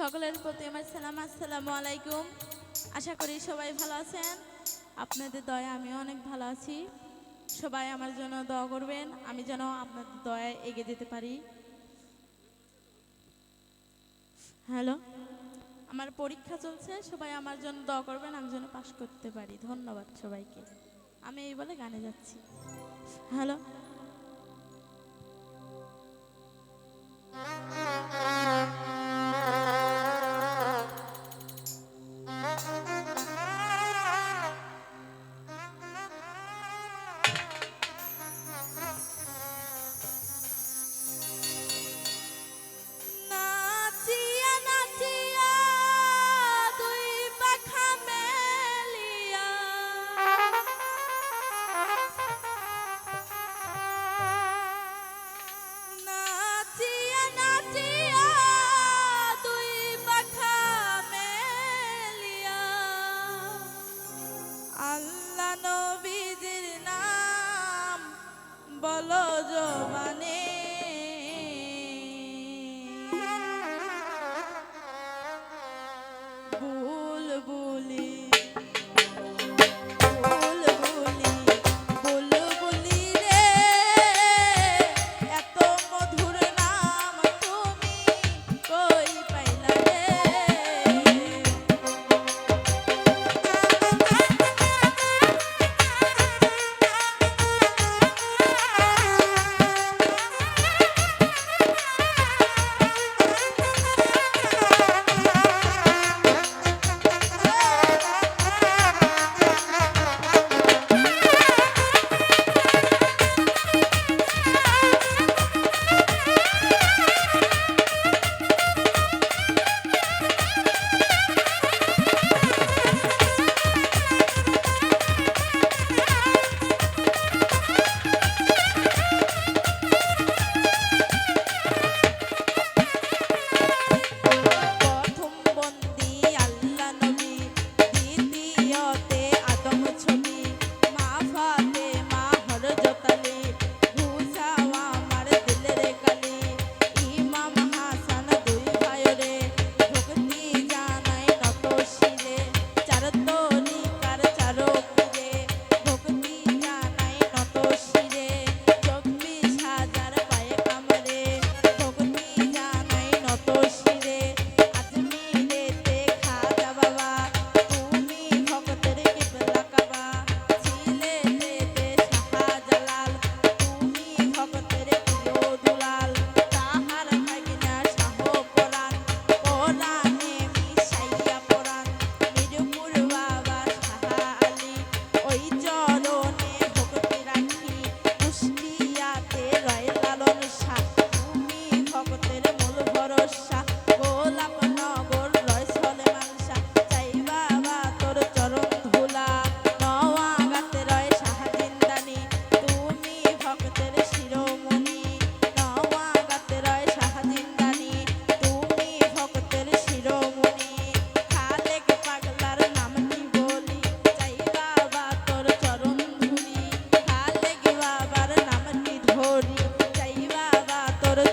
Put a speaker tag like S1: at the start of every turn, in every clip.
S1: সকলের প্রতি আমার সালাম, আসসালামু আলাইকুম। আশা করি সবাই ভালো আছেন। আপনাদের দয়া আমি অনেক ভালো আছি। সবাই আমার জন্য দোয়া করবেন, আমি যেন আপনাদের দয়ায় এগিয়ে যেতে পারি। হ্যালো, আমার পরীক্ষা চলছে, সবাই আমার জন্য দোয়া করবেন, আমি যেন পাশ করতে পারি। ধন্যবাদ সবাইকে। আমি এই বলে গানে যাচ্ছি। হ্যালো, বলো জবানে বুলবুলি বুলবুলি বুলবুলি রে, এত মধুর নাম তুমি কই পাইলা রে।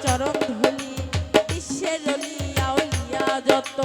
S1: চরণ ধুলি বিশ্বের আউলিয়া যত